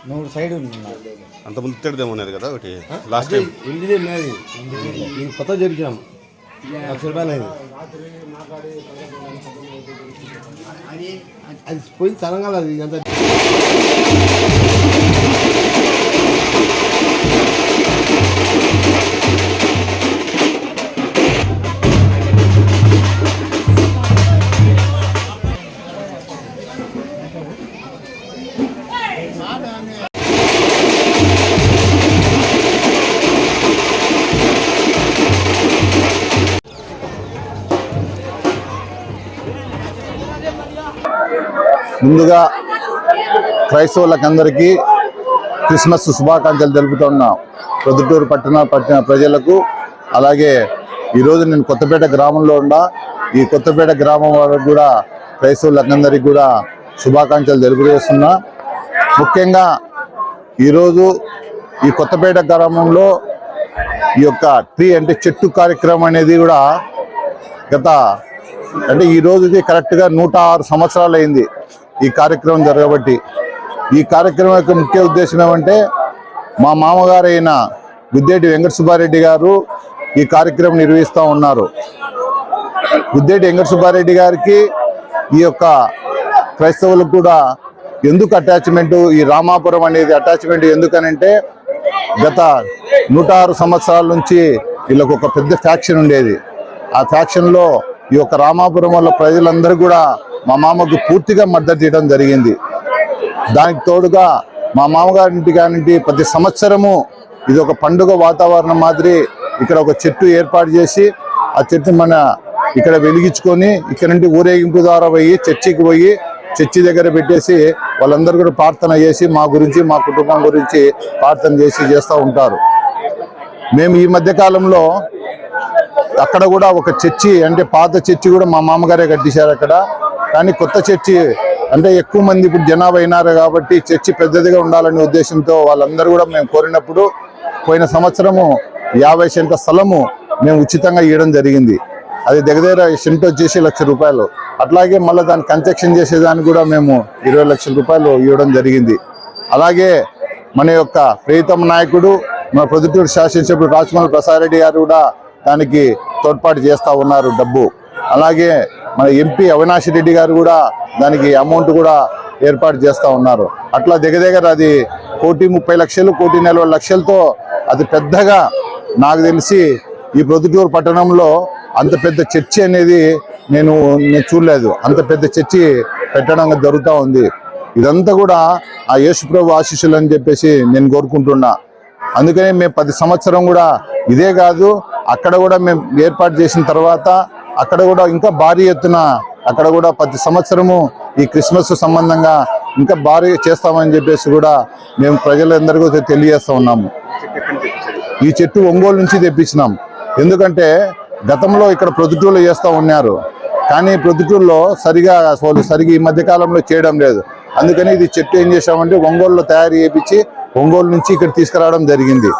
నువ్వు సైడ్ అంత ముందు తిడదేమన్నారు కదా ఒకటి లాస్ట్ టైం ఇంటిదే నాది ఇది కొత్త జరిగినాం ₹1,00,000 అయింది అది పోయి తెలంగాణ అది అంత ముందుగా క్రైస్తవులకందరికీ క్రిస్మస్ శుభాకాంక్షలు తెలుపుతున్న ప్రొద్దుటూరు పట్టణ ప్రజలకు, అలాగే ఈరోజు నేను కొత్తపేట గ్రామంలో ఉన్నా. ఈ కొత్తపేట గ్రామం వాళ్ళకు కూడా క్రైస్తవులకందరికీ కూడా శుభాకాంక్షలు తెలియజేస్తున్నా. ముఖ్యంగా ఈరోజు ఈ కొత్తపేట గ్రామంలో ఈ యొక్క ట్రీ అంటే చెట్టు కార్యక్రమం అనేది కూడా ఈ రోజుకి కరెక్ట్గా 106 సంవత్సరాలు అయింది ఈ కార్యక్రమం జరగబట్టి. ఈ కార్యక్రమం యొక్క ముఖ్య ఉద్దేశం ఏమంటే, మా మామగారు అయిన గుద్దేటి వెంకట సుబ్బారెడ్డి గారు ఈ కార్యక్రమం నిర్వహిస్తూ ఉన్నారు. గుద్దేటి వెంకట సుబ్బారెడ్డి గారికి ఈ యొక్క క్రైస్తవులకు కూడా ఎందుకు అటాచ్మెంటు, ఈ రామాపురం అనేది అటాచ్మెంట్ ఎందుకనంటే, గత 106 సంవత్సరాల నుంచి వీళ్ళకు ఒక పెద్ద ఫ్యాక్షన్ ఉండేది. ఆ ఫ్యాక్షన్లో ఈ యొక్క రామాపురం వల్ల ప్రజలందరూ కూడా మా మామకు పూర్తిగా మద్దతు ఇవ్వడం జరిగింది. దానికి తోడుగా మా మామగారి ఇంటి కానింటి ప్రతి సంవత్సరము ఇది ఒక పండుగ వాతావరణం మాదిరి ఇక్కడ ఒక చెట్టు ఏర్పాటు చేసి, ఆ చెట్టు ఇక్కడ వెలిగించుకొని ఇక్కడ నుండి ఊరేగింపు ద్వారా పోయి చర్చికి పోయి చర్చి దగ్గర పెట్టేసి వాళ్ళందరూ కూడా ప్రార్థన చేసి మా గురించి, మా కుటుంబం గురించి ప్రార్థన చేస్తూ ఉంటారు. మేము ఈ మధ్య కాలంలో అక్కడ కూడా ఒక చర్చి అంటే పాత చర్చి కూడా మా మామగారే కట్టించారు అక్కడ. కానీ కొత్త చర్చి అంటే ఎక్కువ మంది ఇప్పుడు జనాభా అయినారు కాబట్టి చర్చి పెద్దదిగా ఉండాలనే ఉద్దేశంతో వాళ్ళందరూ కూడా మేము కోరినప్పుడు పోయిన సంవత్సరము 50 సెంట్ల స్థలము మేము ఉచితంగా ఇవ్వడం జరిగింది. అది దగ్గర సెంట్ వచ్చేసి ₹1,00,000. అట్లాగే మళ్ళీ దాన్ని కన్స్ట్రక్షన్ చేసేదానికి కూడా మేము ₹20 లక్షలు ఇవ్వడం జరిగింది. అలాగే మన యొక్క ప్రియతమ నాయకుడు మన ప్రొద్దుటూరు శాసనసభ్యుడు రాచమల్లి ప్రసాద్ రెడ్డి గారు కూడా దానికి తోడ్పాటు చేస్తూ ఉన్నారు డబ్బు. అలాగే మన ఎంపీ అవినాష్ రెడ్డి గారు కూడా దానికి అమౌంట్ కూడా ఏర్పాటు చేస్తూ ఉన్నారు. అట్లా దగ్గర అది ₹1,30,00,000, ₹1,40,00,000తో అది పెద్దగా నాకు తెలిసి ఈ ప్రొద్దుటూరు పట్టణంలో అంత పెద్ద చర్చి అనేది నేను చూడలేదు. అంత పెద్ద చర్చి పెట్టడం జరుగుతూ ఉంది. ఇదంతా కూడా ఆ యేసుప్రభు ఆశీస్సులు అని చెప్పేసి నేను కోరుకుంటున్నా. అందుకని మేము 10 సంవత్సరం కూడా ఇదే కాదు, అక్కడ కూడా మేము ఏర్పాటు చేసిన తర్వాత అక్కడ కూడా ఇంకా భారీ ఎత్తున అక్కడ కూడా ప్రతి సంవత్సరము ఈ క్రిస్మస్ సంబంధంగా ఇంకా భారీ చేస్తామని చెప్పేసి కూడా మేము ప్రజలందరికీ తెలియజేస్తూ ఉన్నాము. ఈ చెట్టు ఒంగోలు నుంచి తెప్పించినాం. ఎందుకంటే గతంలో ఇక్కడ ప్రొద్దుటూరులో చేస్తూ ఉన్నారు, కానీ ప్రొద్దుటూరులో సరిగా ఈ మధ్యకాలంలో చేయడం లేదు. అందుకని ఇది చెట్టు ఏం చేసామంటే ఒంగోలులో తయారు చేయించి ఒంగోలు నుంచి ఇక్కడ తీసుకురావడం జరిగింది.